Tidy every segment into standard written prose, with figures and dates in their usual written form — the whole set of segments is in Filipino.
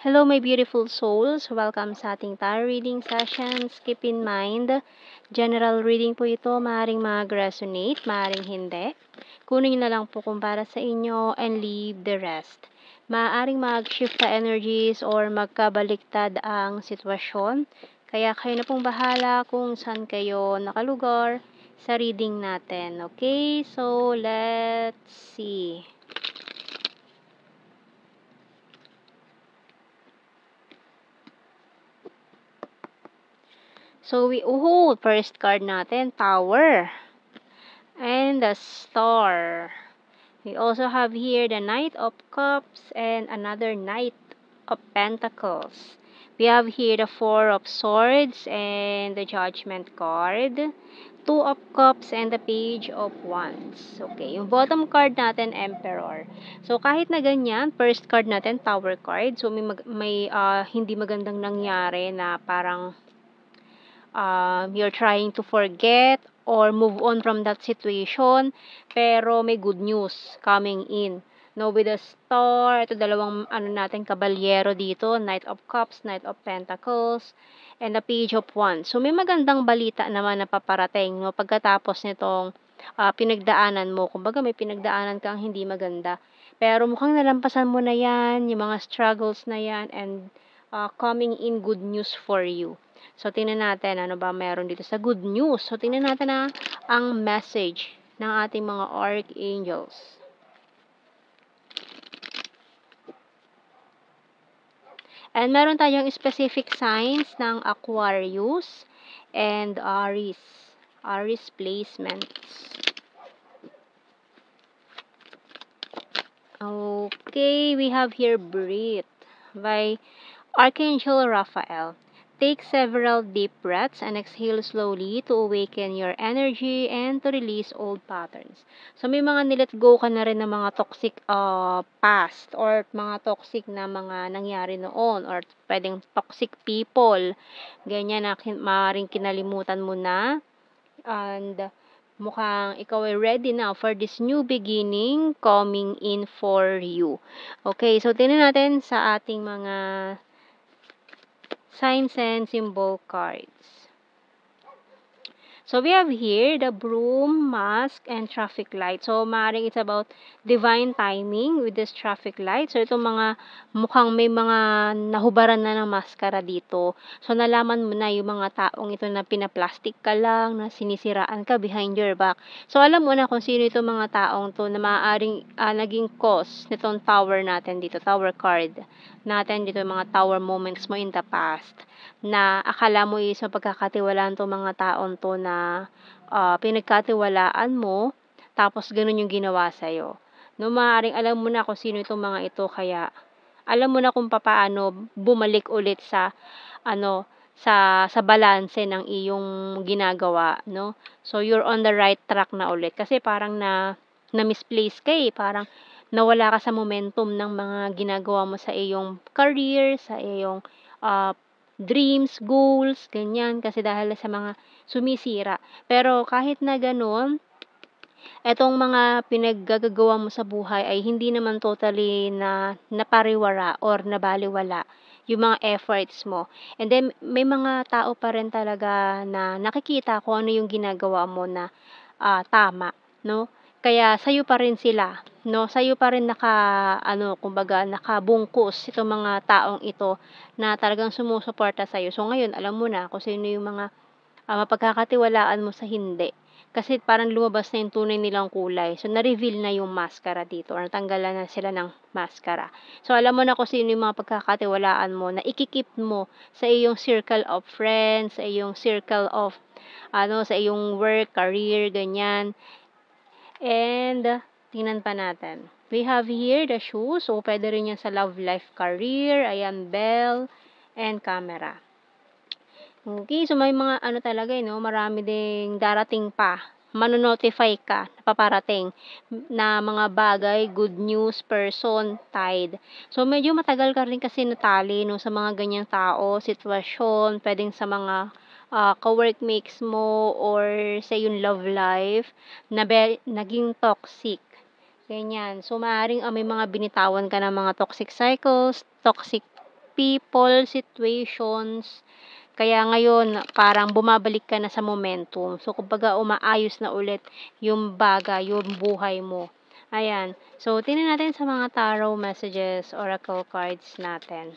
Hello my beautiful souls! Welcome sa ating tarot reading sessions. Keep in mind, general reading po ito. Maaaring mag-resonate, maaaring hindi. Kunin nyo na lang po kung para sa inyo and leave the rest. Maaaring mag-shift na energies or magkabaliktad ang sitwasyon. Kaya kayo na pong bahala kung saan kayo nakalugar sa reading natin. Okay? So, let's see. So, first card natin, Tower. And the Star. We also have here the Knight of Cups and another Knight of Pentacles. We have here the Four of Swords and the Judgment card. Two of Cups and the Page of Wands. Okay, yung bottom card natin, Emperor. So, kahit na ganyan, first card natin, Tower card. So, may hindi magandang nangyari na parang you're trying to forget or move on from that situation, pero may good news coming in. No, with the Star, ito dalawang natin kabalyero dito, Knight of Cups, Knight of Pentacles, and the Page of Wands. So may magandang balita naman na paparating, no, pagkatapos nitong pinagdaanan mo. Kumbaga may pinagdaanan kang hindi maganda. Pero mukhang nalampasan mo na yan, yung mga struggles na yan, and coming in good news for you. So, tingnan natin ano ba meron dito sa good news. So, tingnan natin ang message ng ating mga archangels. And meron tayong specific signs ng Aquarius and Aries. Aries placements. Okay, we have here Breathe by Archangel Raphael. Take several deep breaths and exhale slowly to awaken your energy and to release old patterns. So, may mga nilet go ka na rin ng mga toxic past or mga toxic na mga nangyari noon or pwedeng toxic people. Ganyan na maaaring kinalimutan mo na and mukhang ikaw ay ready now for this new beginning coming in for you. Okay, so tingnan natin sa ating mga signs and symbol cards. So, we have here the broom, mask, and traffic light. So, maaaring it's about divine timing with this traffic light. So, itong mga mukhang may mga nahubaran na ng maskara dito. So, nalaman mo na yung mga taong ito na pinaplastic ka lang, na sinisiraan ka behind your back. So, alam mo na kung sino itong mga taong to na maaaring naging cause nitong tower natin dito, tower card natin dito, mga tower moments mo in the past na akala mo is mapagkakatiwalaan tong mga taon to na pinagkatiwalaan mo, tapos ganun yung ginawa sa'yo. No, maaaring alam mo na kung sino itong mga ito, kaya alam mo na kung paano bumalik ulit sa sa balanse ng iyong ginagawa, no? So, you're on the right track na ulit. Kasi parang na-misplace ka parang nawala ka sa momentum ng mga ginagawa mo sa iyong career, sa iyong dreams, goals, ganyan, kasi dahil sa mga sumisira. Pero kahit na gano'n, etong mga pinaggagawa mo sa buhay ay hindi naman totally na napariwara or nabaliwala yung mga efforts mo. And then, may mga tao pa rin talaga na nakikita kung ano yung ginagawa mo na tama, no? Kaya sa'yo pa rin sila, no? Sa'yo pa rin kumbaga nakabungkus itong mga taong ito na talagang sumusuporta sa'yo. So, ngayon alam mo na kung sino yung mga mapagkakatiwalaan mo sa hindi. Kasi parang lumabas na yung tunay nilang kulay. So, na-reveal na yung maskara dito or natanggalan na sila ng maskara. So, alam mo na kung sino yung mga pagkakatiwalaan mo na ikikip mo sa iyong circle of friends, sa iyong circle of sa iyong work, career, ganyan. And, tingnan pa natin. We have here the shoes. So, pwede rin yan sa love life, career. Ayan, bell, and camera. Okay, so may mga talaga no, marami ding darating pa. Mano-notify ka, paparating na mga bagay, good news, person, tide. So, medyo matagal ka rin kasi natali no, sa mga ganyang tao, sitwasyon, pwedeng sa mga ka-workmates mo or sa yung love life na naging toxic. Ganyan. So, maaaring may mga binitawan ka ng mga toxic cycles, toxic people, situations. Kaya ngayon, parang bumabalik ka na sa momentum. So, kumbaga, umaayos na ulit yung bagay, yung buhay mo. Ayan. So, tingnan natin sa mga tarot messages, oracle cards natin.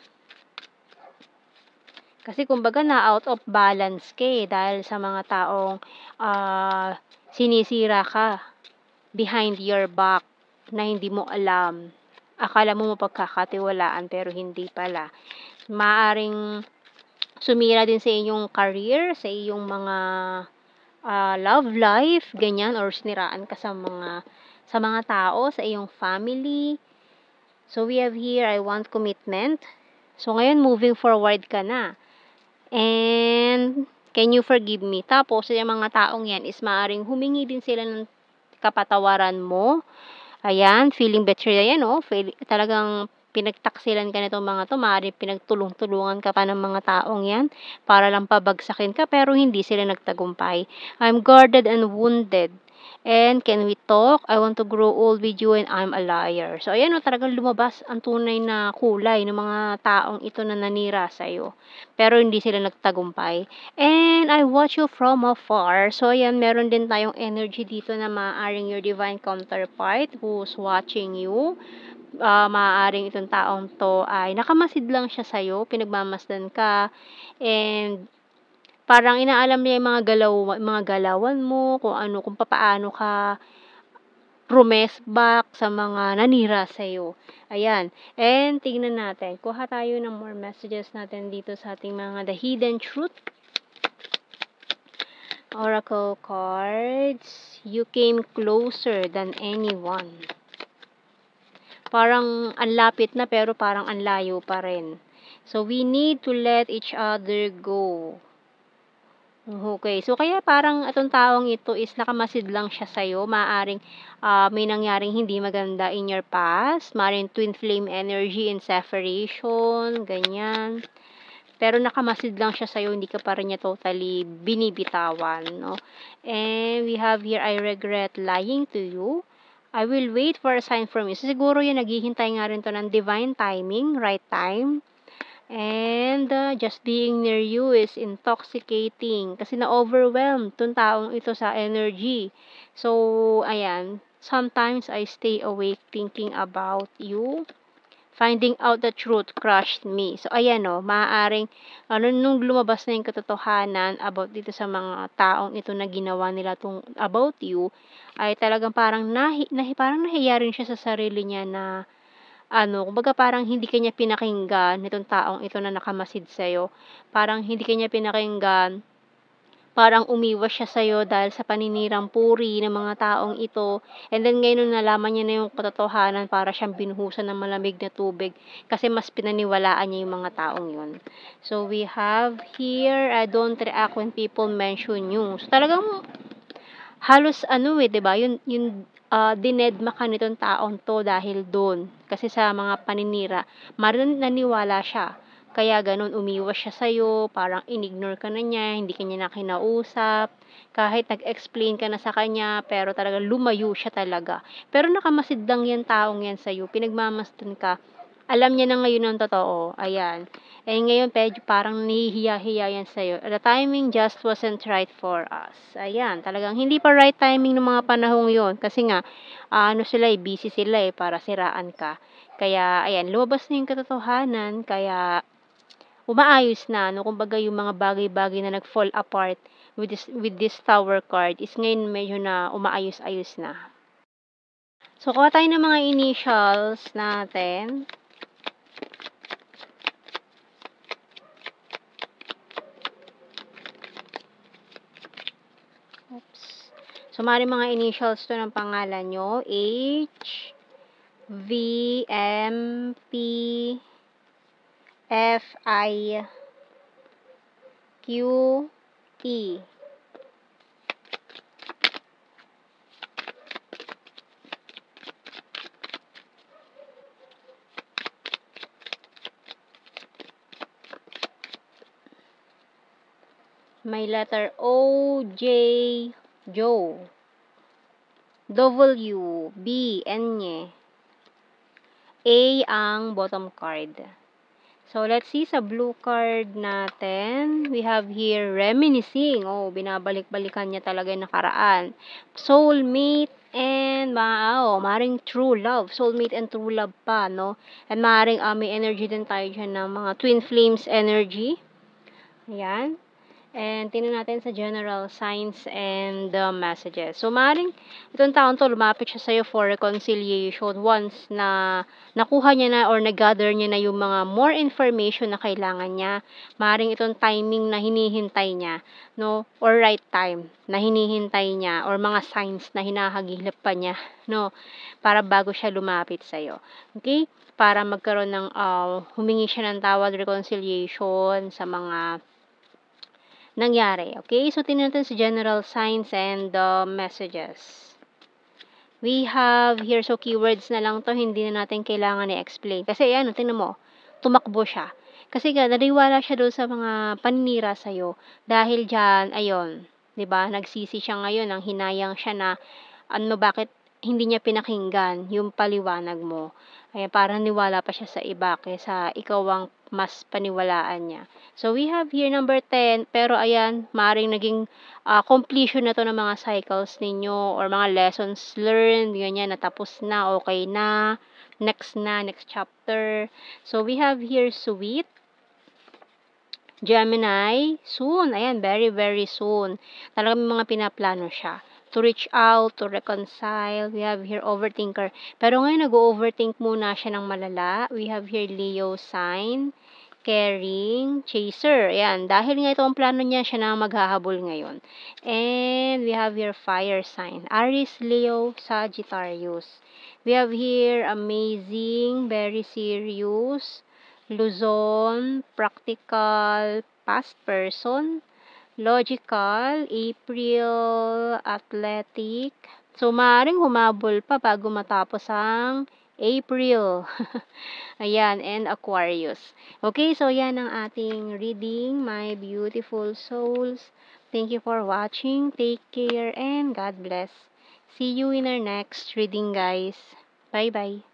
Kasi kumbaga na out of balance ka dahil sa mga taong sinisira ka behind your back na hindi mo alam. Akala mo mapagkakatiwalaan pero hindi pala. Maaring sumira din sa inyong career, sa iyong mga love life, ganyan, or siniraan ka sa mga tao, sa iyong family. So we have here, I want commitment. So ngayon, moving forward ka na. And, can you forgive me? Tapos, yung mga taong yan is maaring humingi din sila ng kapatawaran mo. Ayan, feeling betrayed yan, oh. Talagang pinagtaksilan ka nitong mga to. Maaring pinagtulong-tulungan ka pa ng mga taong yan para lang pabagsakin ka, pero hindi sila nagtagumpay. I'm guarded and wounded. And can we talk? I want to grow old with you and I'm a liar. So, ayan o, talagang lumabas ang tunay na kulay ng mga taong ito na nanira sa'yo. Pero hindi sila nagtagumpay. And I watch you from afar. So, ayan, meron din tayong energy dito na maaaring your divine counterpart who's watching you. Maaaring itong taong to ay nakamasid lang siya sa'yo, pinagmamasdan ka, and parang inaalam niya yung mga galawan mo, kung papaano ka back sa mga nanira sa'yo. Ayan. And tingnan natin. Kuha tayo ng more messages natin dito sa ating mga The Hidden Truth. Oracle cards. You came closer than anyone. Parang ang lapit na pero parang ang layo pa rin. So, we need to let each other go. Okay. So, kaya parang itong taong ito is nakamasid lang siya sa'yo. Maaaring may nangyaring hindi maganda in your past. Maaaring twin flame energy and separation, ganyan. Pero nakamasid lang siya sa'yo, hindi ka pa rin niya totally binibitawan, no? And we have here, I regret lying to you. I will wait for a sign from you. So, siguro yun, naghihintay nga rin to ng divine timing, right time. And just being near you is intoxicating kasi na-overwhelmed tong taong ito sa energy. So, ayan, sometimes I stay awake thinking about you. Finding out the truth crushed me. So, ayan o, maaaring, nung lumabas na yung katotohanan about dito sa mga taong ito na ginawa nila about you, ay talagang parang parang nahiya rin siya sa sarili niya na kumbaga parang hindi ka niya pinakinggan nitong taong ito na nakamasid sa'yo. Parang hindi ka niya pinakinggan, parang umiwas siya sa'yo dahil sa paninirang puri ng mga taong ito. And then ngayon nung nalaman niya na yung katotohanan, para siyang binuhusan ng malamig na tubig kasi mas pinaniwalaan niya yung mga taong yun. So we have here, I don't react when people mention you. So talagang halos 'di ba, yung dinedma ka nitong taong 'to dahil do'n. Kasi sa mga paninira, naniwala siya. Kaya gano'n, umiwas siya sa'yo, parang inignore ka na niya, hindi ka niya na kinausap. Kahit nag-explain ka na sa kanya, pero talagang lumayo siya talaga. Pero nakamasid lang 'yang taong 'yan sa'yo, pinagmamasdan ka. Alam niya na ngayon ang totoo, ayan. Eh, ngayon parang nahihiya-hiya yan sa'yo. The timing just wasn't right for us. Ayan, talagang hindi pa right timing ng mga panahong yon. Kasi nga, busy sila para siraan ka. Kaya, ayan, lumabas na yung katotohanan. Kaya, umaayos na, no? Kumbaga yung mga bagay-bagay na nag-fall apart with this Tower card is ngayon medyo na umaayos-ayos na. So, kuha tayo ng mga initials natin. Oops. So, maaaring mga initials to ng pangalan nyo. H, V, M, P, F, I, Q, E. May letter O, J, Joe. W, B, Enye. A ang bottom card. So, let's see sa blue card natin. We have here reminiscing. Oh, binabalik-balikan niya talaga yung nakaraan. Soulmate and maring true love. Soulmate and true love pa, no? And maring may energy din tayo dyan ng mga twin flames energy. Ayan. And tingnan natin sa general signs and messages. So, maaaring itong taon to, lumapit siya sa'yo for reconciliation once na nakuha niya na or nag-gather niya na yung mga more information na kailangan niya. Maaaring itong timing na hinihintay niya, no? Or right time na hinihintay niya or mga signs na hinahagilap pa niya, no? Para bago siya lumapit sa'yo. Okay? Para magkaroon ng humingi siya ng tawad, reconciliation sa mga nangyari. Okay? So, tingnan natin sa general signs and messages. We have here, so keywords na lang to, hindi na natin kailangan i-explain. Kasi, ano, tingnan mo, tumakbo siya. Kasi naniwala siya doon sa mga paninira sa'yo. Dahil dyan, ayun, 'di ba? Nagsisi siya ngayon, ang hinayang siya na, bakit hindi niya pinakinggan yung paliwanag mo. Ayan, parang niwala pa siya sa iba kaysa ikaw ang mas paniwalaan niya. So, we have here number 10, pero ayan, maaaring naging completion na to ng mga cycles ninyo or mga lessons learned, ganyan, natapos na, okay na, next chapter. So, we have here sweet, Gemini, soon, ayan, very, very soon. Talagang may mga pinaplano siya. To reach out, to reconcile. We have here overthinker. Pero ngayon, nag-overthink muna siya ng malala. We have here Leo sign, caring, chaser. Ayan, dahil nga ito ang plano niya, siya na maghahabol ngayon. And we have here fire sign, Aries, Leo, Sagittarius. We have here amazing, very serious, Luzon, practical, past person, logical, April, athletic. So, maaaring humabol pa bago matapos ang April. Ayan, and Aquarius. Okay, so yan ang ating reading, my beautiful souls. Thank you for watching. Take care and God bless. See you in our next reading, guys. Bye-bye.